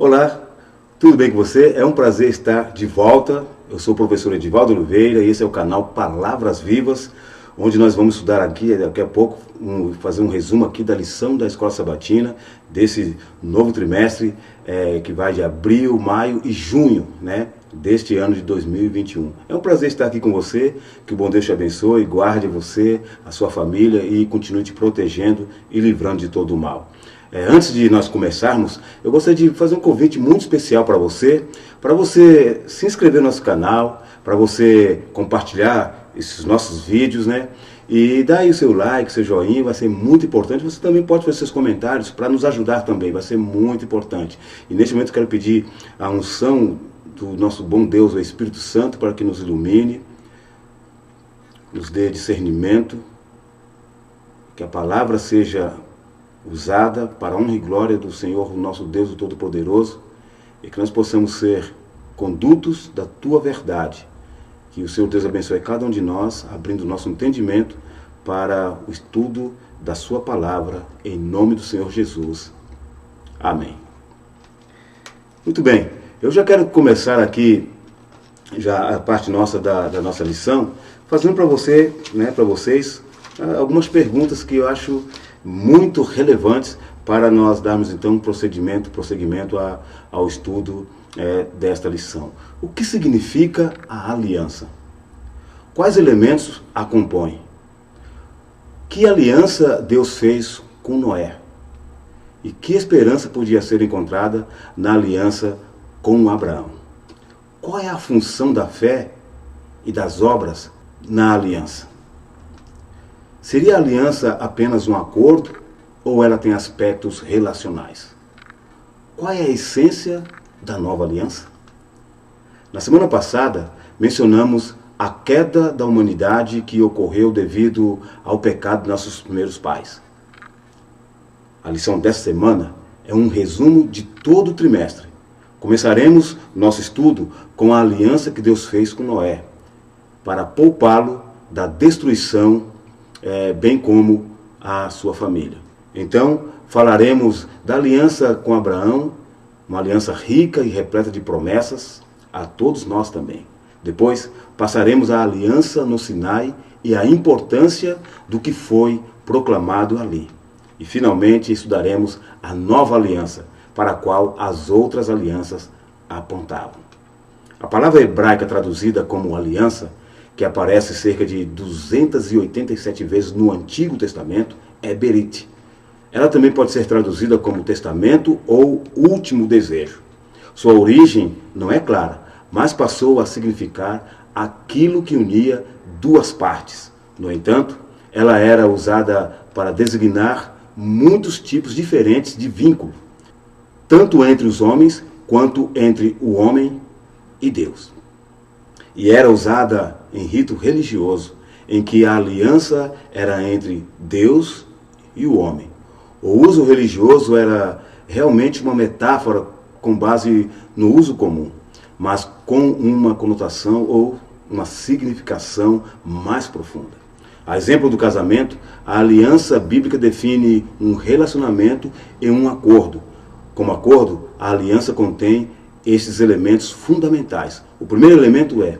Olá, tudo bem com você? É um prazer estar de volta. Eu sou o professor Edivaldo Oliveira e esse é o canal Palavras Vivas, onde nós vamos estudar aqui, daqui a pouco, fazer um resumo aqui da lição da Escola Sabatina, desse novo trimestre, que vai de abril, maio e junho, né, deste ano de 2021. É um prazer estar aqui com você, que o bom Deus te abençoe, guarde você, a sua família e continue te protegendo e livrando de todo o mal. Antes de nós começarmos, eu gostaria de fazer um convite muito especial para você se inscrever no nosso canal, para você compartilhar esses nossos vídeos, né? E dar aí o seu like, seu joinha, vai ser muito importante. Você também pode fazer seus comentários para nos ajudar também, vai ser muito importante. E neste momento eu quero pedir a unção do nosso bom Deus, o Espírito Santo, para que nos ilumine, nos dê discernimento, que a palavra seja usada para a honra e glória do Senhor, o nosso Deus, o Todo-Poderoso, e que nós possamos ser condutos da Tua verdade. Que o Senhor Deus abençoe cada um de nós, abrindo o nosso entendimento para o estudo da Sua palavra, em nome do Senhor Jesus. Amém. Muito bem, eu já quero começar aqui já a parte nossa da nossa lição, fazendo para você, né, para vocês, algumas perguntas que eu acho muito relevantes para nós darmos então prosseguimento ao estudo desta lição. O que significa a aliança? Quais elementos a compõem? Que aliança Deus fez com Noé? E que esperança podia ser encontrada na aliança com Abraão? Qual é a função da fé e das obras na aliança? Seria a aliança apenas um acordo ou ela tem aspectos relacionais? Qual é a essência da nova aliança? Na semana passada, mencionamos a queda da humanidade que ocorreu devido ao pecado de nossos primeiros pais. A lição desta semana é um resumo de todo o trimestre. Começaremos nosso estudo com a aliança que Deus fez com Noé, para poupá-lo da destruição, bem como a sua família. Então, falaremos da aliança com Abraão, uma aliança rica e repleta de promessas, a todos nós também. Depois, passaremos à aliança no Sinai e a importância do que foi proclamado ali. E, finalmente, estudaremos a nova aliança, para a qual as outras alianças apontavam. A palavra hebraica traduzida como aliança, que aparece cerca de 287 vezes no Antigo Testamento, é Berit. Ela também pode ser traduzida como testamento ou último desejo. Sua origem não é clara, mas passou a significar aquilo que unia duas partes. No entanto, ela era usada para designar muitos tipos diferentes de vínculo, tanto entre os homens quanto entre o homem e Deus. E era usada em rito religioso, em que a aliança era entre Deus e o homem. O uso religioso era realmente uma metáfora com base no uso comum, mas com uma conotação ou uma significação mais profunda. A exemplo do casamento, a aliança bíblica define um relacionamento e um acordo. Como acordo, a aliança contém estes elementos fundamentais. O primeiro elemento é: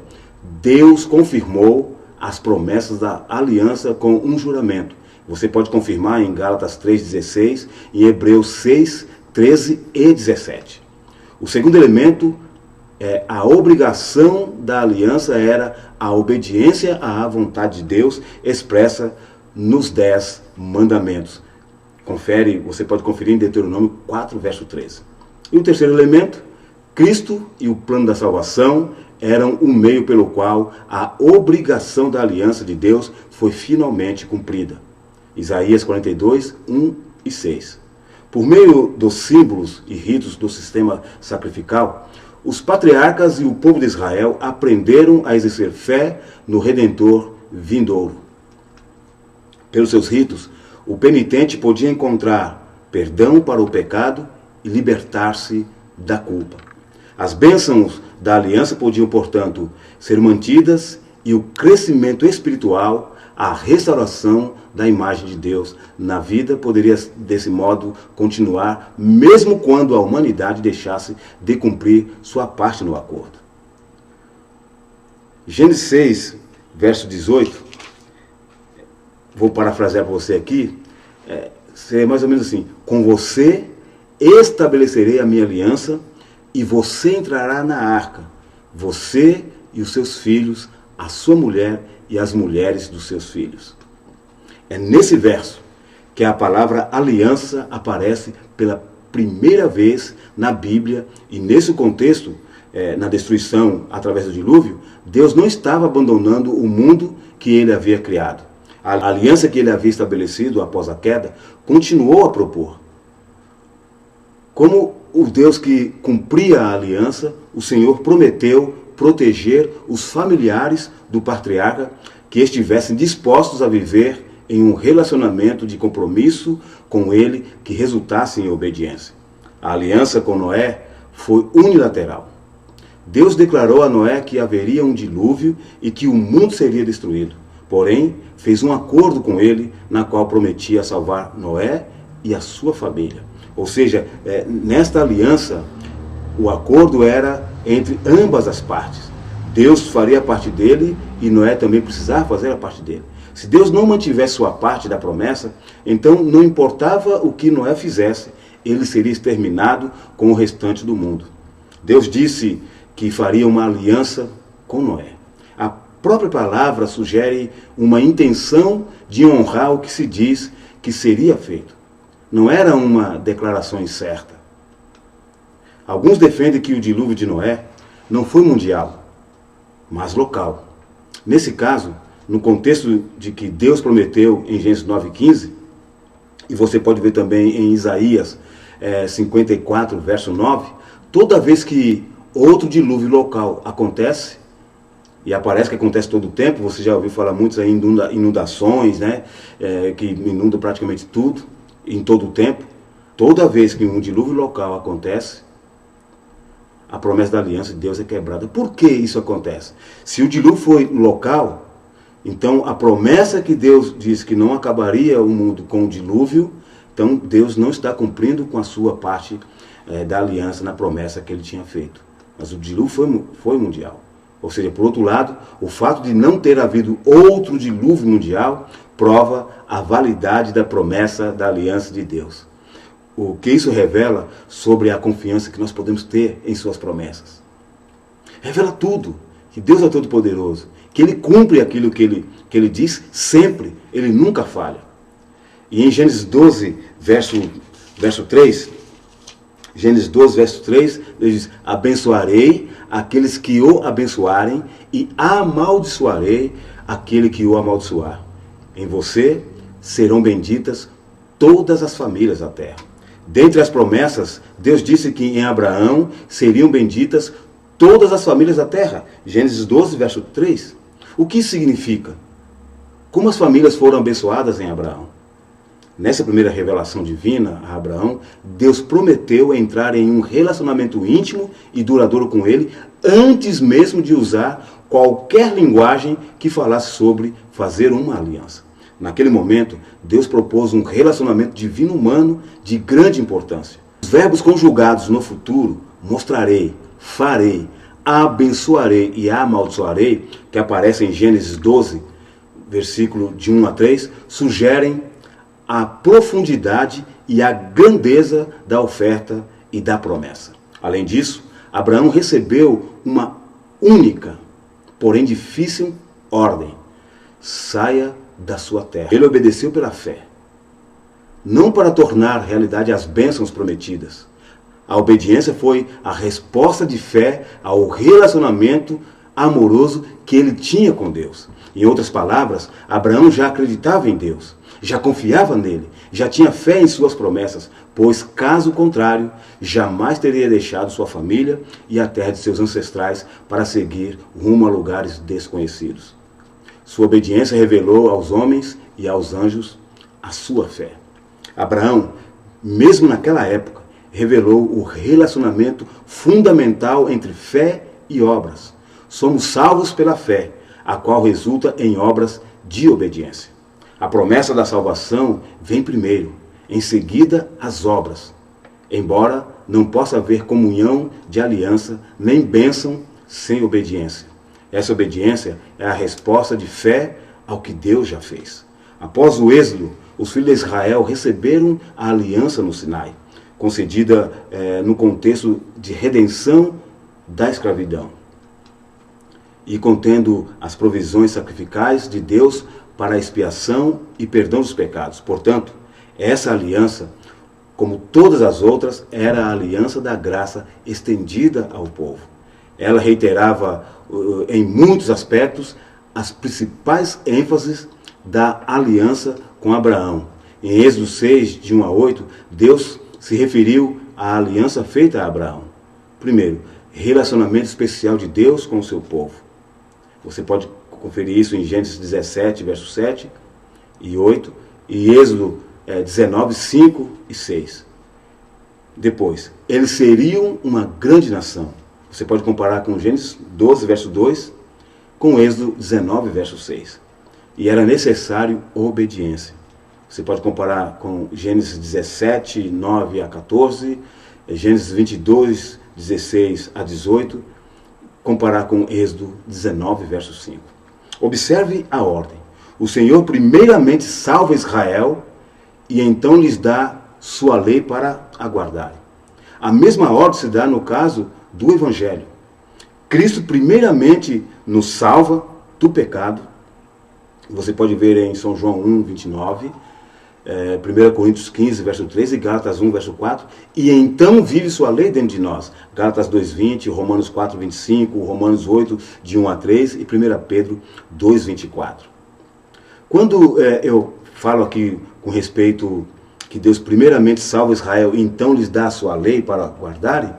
Deus confirmou as promessas da aliança com um juramento. Você pode confirmar em Gálatas 3,16, em Hebreus 6, 13 e 17. O segundo elemento é a obrigação da aliança era a obediência à vontade de Deus expressa nos 10 mandamentos. Você pode conferir em Deuteronômio 4, verso 13. E o terceiro elemento, Cristo e o plano da salvação eram o meio pelo qual a obrigação da aliança de Deus foi finalmente cumprida. Isaías 42, 1 e 6. Por meio dos símbolos e ritos do sistema sacrificial, os patriarcas e o povo de Israel aprenderam a exercer fé no Redentor vindouro. Pelos seus ritos, o penitente podia encontrar perdão para o pecado e libertar-se da culpa. As bênçãos da aliança podiam, portanto, ser mantidas e o crescimento espiritual, a restauração da imagem de Deus na vida poderia, desse modo, continuar, mesmo quando a humanidade deixasse de cumprir sua parte no acordo. Gênesis 6, verso 18, vou parafrasear para você aqui, é mais ou menos assim: com você estabelecerei a minha aliança e você entrará na arca, você e os seus filhos, a sua mulher e as mulheres dos seus filhos. É nesse verso que a palavra aliança aparece pela primeira vez na Bíblia, e nesse contexto, na destruição através do dilúvio, Deus não estava abandonando o mundo que ele havia criado. A aliança que ele havia estabelecido após a queda continuou a propor. Como o Deus que cumpria a aliança, o Senhor prometeu proteger os familiares do patriarca que estivessem dispostos a viver em um relacionamento de compromisso com ele que resultasse em obediência. A aliança com Noé foi unilateral. Deus declarou a Noé que haveria um dilúvio e que o mundo seria destruído. Porém, fez um acordo com ele, na qual prometia salvar Noé e a sua família. Ou seja, nesta aliança, o acordo era entre ambas as partes. Deus faria a parte dele e Noé também precisava fazer a parte dele. Se Deus não mantivesse sua parte da promessa, então não importava o que Noé fizesse, ele seria exterminado com o restante do mundo. Deus disse que faria uma aliança com Noé. A própria palavra sugere uma intenção de honrar o que se diz que seria feito. Não era uma declaração incerta. Alguns defendem que o dilúvio de Noé não foi mundial, mas local. Nesse caso, no contexto de que Deus prometeu em Gênesis 9,15, e você pode ver também em Isaías 54, verso 9, toda vez que outro dilúvio local acontece, e aparece que acontece todo o tempo, você já ouviu falar muitas inundações, né, que inundam praticamente tudo, em todo o tempo. Toda vez que um dilúvio local acontece, a promessa da aliança de Deus é quebrada. Por que isso acontece? Se o dilúvio foi local, então a promessa que Deus disse que não acabaria o mundo com o dilúvio, então Deus não está cumprindo com a sua parte da aliança na promessa que ele tinha feito. Mas o dilúvio foi mundial. Ou seja, por outro lado, o fato de não ter havido outro dilúvio mundial prova a validade da promessa da aliança de Deus. O que isso revela sobre a confiança que nós podemos ter em suas promessas. Revela tudo, que Deus é todo-poderoso, que Ele cumpre aquilo que ele diz sempre, Ele nunca falha. E em Gênesis 12, verso 3, Gênesis 12, verso 3, ele diz: abençoarei aqueles que o abençoarem e amaldiçoarei aquele que o amaldiçoar. Em você serão benditas todas as famílias da terra. Dentre as promessas, Deus disse que em Abraão seriam benditas todas as famílias da terra. Gênesis 12, verso 3. O que isso significa? Como as famílias foram abençoadas em Abraão? Nessa primeira revelação divina a Abraão, Deus prometeu entrar em um relacionamento íntimo e duradouro com ele, antes mesmo de usar qualquer linguagem que falasse sobre fazer uma aliança. Naquele momento, Deus propôs um relacionamento divino-humano de grande importância. Os verbos conjugados no futuro, mostrarei, farei, abençoarei e amaldiçoarei, que aparecem em Gênesis 12, versículo de 1 a 3, sugerem a profundidade e a grandeza da oferta e da promessa. Além disso, Abraão recebeu uma única, porém difícil ordem: saia da sua terra. Ele obedeceu pela fé, não para tornar realidade as bênçãos prometidas. A obediência foi a resposta de fé ao relacionamento amoroso que ele tinha com Deus. Em outras palavras, Abraão já acreditava em Deus, já confiava nele, já tinha fé em suas promessas, pois, caso contrário, jamais teria deixado sua família e a terra de seus ancestrais para seguir rumo a lugares desconhecidos. Sua obediência revelou aos homens e aos anjos a sua fé. Abraão, mesmo naquela época, revelou o relacionamento fundamental entre fé e obras. Somos salvos pela fé, a qual resulta em obras de obediência. A promessa da salvação vem primeiro, em seguida as obras, embora não possa haver comunhão de aliança, nem bênção sem obediência. Essa obediência é a resposta de fé ao que Deus já fez. Após o êxodo, os filhos de Israel receberam a aliança no Sinai, concedida no contexto de redenção da escravidão, e contendo as provisões sacrificais de Deus para a expiação e perdão dos pecados. Portanto, essa aliança, como todas as outras, era a aliança da graça estendida ao povo. Ela reiterava, em muitos aspectos, as principais ênfases da aliança com Abraão. Em Êxodo 6, de 1 a 8, Deus se referiu à aliança feita a Abraão. Primeiro, relacionamento especial de Deus com o seu povo. Você pode conferir isso em Gênesis 17, versos 7 e 8, e Êxodo 19, 5 e 6. Depois, eles seriam uma grande nação. Você pode comparar com Gênesis 12, verso 2, com Êxodo 19, verso 6. E era necessário obediência. Você pode comparar com Gênesis 17, 9 a 14, Gênesis 22, 16 a 18, comparar com Êxodo 19, verso 5. Observe a ordem. O Senhor primeiramente salva Israel e então lhes dá sua lei para aguardarem. A mesma ordem se dá no caso do Evangelho. Cristo primeiramente nos salva do pecado. Você pode ver em São João 1, 29, 1 Coríntios 15, verso 13, Gálatas 1, verso 4, e então vive sua lei dentro de nós. Gálatas 2, 20, Romanos 4, 25, Romanos 8, de 1 a 3 e 1 Pedro 2, 24. Quando eu falo aqui com respeito que Deus primeiramente salva Israel e então lhes dá a sua lei para guardarem,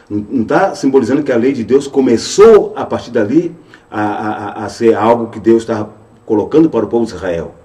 não está simbolizando que a lei de Deus começou a partir dali a ser algo que Deus estava colocando para o povo de Israel.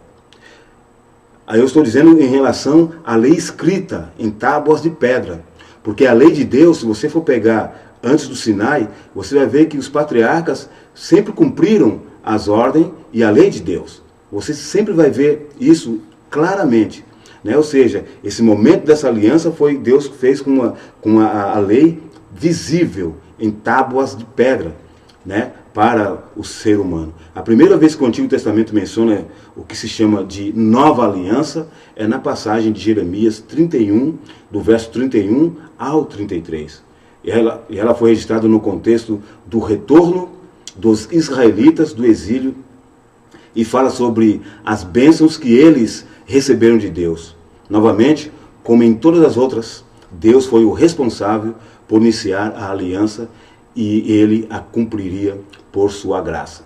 Aí eu estou dizendo em relação à lei escrita em tábuas de pedra. Porque a lei de Deus, se você for pegar antes do Sinai, você vai ver que os patriarcas sempre cumpriram as ordens e a lei de Deus. Você sempre vai ver isso claramente. Né? Ou seja, esse momento dessa aliança foi Deus que fez com a lei visível em tábuas de pedra, né? Para o ser humano. A primeira vez que o Antigo Testamento menciona o que se chama de nova aliança é na passagem de Jeremias 31, do verso 31 ao 33. E ela foi registrada no contexto do retorno dos israelitas do exílio e fala sobre as bênçãos que eles receberam de Deus. Novamente, como em todas as outras, Deus foi o responsável por iniciar a aliança e ele a cumpriria por sua graça.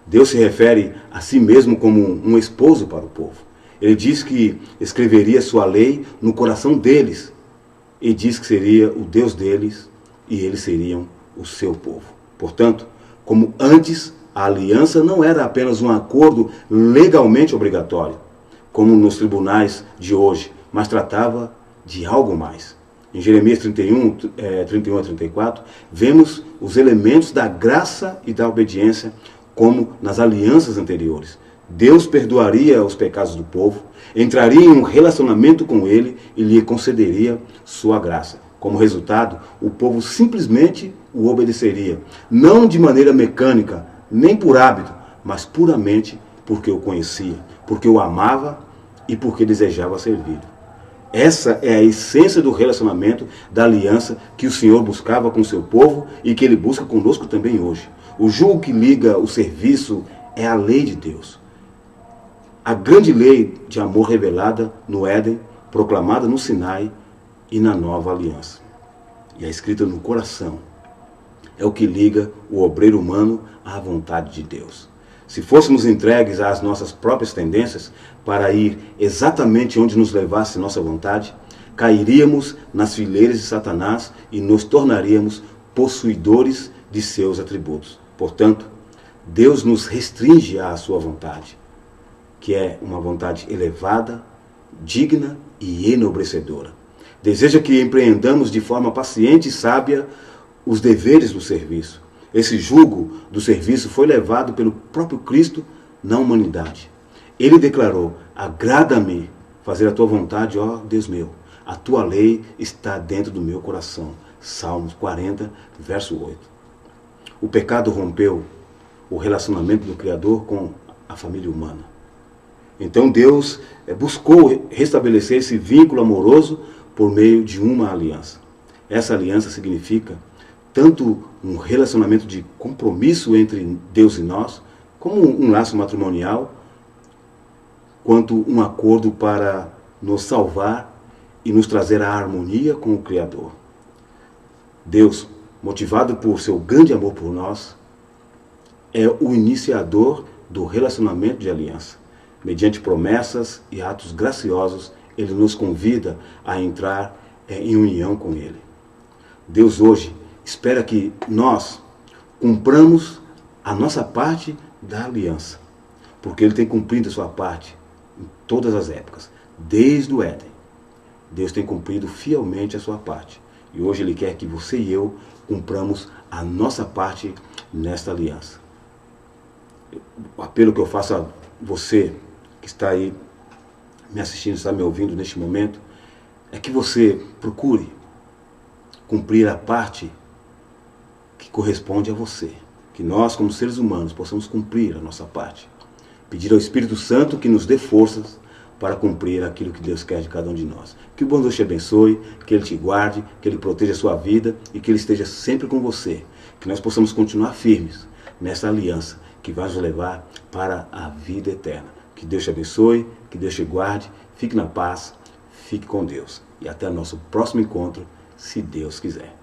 Deus se refere a si mesmo como um esposo para o povo. Ele diz que escreveria sua lei no coração deles e diz que seria o Deus deles e eles seriam o seu povo. Portanto, como antes, a aliança não era apenas um acordo legalmente obrigatório, como nos tribunais de hoje, mas tratava de algo mais. Em Jeremias 31 a 34, vemos os elementos da graça e da obediência como nas alianças anteriores. Deus perdoaria os pecados do povo, entraria em um relacionamento com ele e lhe concederia sua graça. Como resultado, o povo simplesmente o obedeceria, não de maneira mecânica, nem por hábito, mas puramente porque o conhecia, porque o amava e porque desejava servir. Essa é a essência do relacionamento, da aliança que o Senhor buscava com o seu povo e que ele busca conosco também hoje. O jugo que liga o serviço é a lei de Deus. A grande lei de amor revelada no Éden, proclamada no Sinai e na nova aliança. E a escrita no coração é o que liga o obreiro humano à vontade de Deus. Se fôssemos entregues às nossas próprias tendências para ir exatamente onde nos levasse nossa vontade, cairíamos nas fileiras de Satanás e nos tornaríamos possuidores de seus atributos. Portanto, Deus nos restringe à sua vontade, que é uma vontade elevada, digna e enobrecedora. Deseja que empreendamos de forma paciente e sábia os deveres do serviço. Esse jugo do serviço foi levado pelo próprio Cristo na humanidade. Ele declarou: agrada-me fazer a tua vontade, ó Deus meu. A tua lei está dentro do meu coração. Salmos 40, verso 8. O pecado rompeu o relacionamento do Criador com a família humana. Então Deus buscou restabelecer esse vínculo amoroso por meio de uma aliança. Essa aliança significa tanto um relacionamento de compromisso entre Deus e nós, como um laço matrimonial, quanto um acordo para nos salvar e nos trazer a harmonia com o Criador. Deus, motivado por seu grande amor por nós, é o iniciador do relacionamento de aliança. Mediante promessas e atos graciosos, Ele nos convida a entrar em união com Ele. Deus hoje espera que nós cumpramos a nossa parte da aliança, porque Ele tem cumprido a sua parte em todas as épocas, desde o Éden. Deus tem cumprido fielmente a sua parte. E hoje Ele quer que você e eu cumpramos a nossa parte nesta aliança. O apelo que eu faço a você que está aí me assistindo, está me ouvindo neste momento, é que você procure cumprir a parte que corresponde a você. Que nós, como seres humanos, possamos cumprir a nossa parte. Pedir ao Espírito Santo que nos dê forças para cumprir aquilo que Deus quer de cada um de nós. Que o bom Deus te abençoe, que Ele te guarde, que Ele proteja a sua vida e que Ele esteja sempre com você. Que nós possamos continuar firmes nessa aliança que vai nos levar para a vida eterna. Que Deus te abençoe, que Deus te guarde, fique na paz, fique com Deus. E até o nosso próximo encontro, se Deus quiser.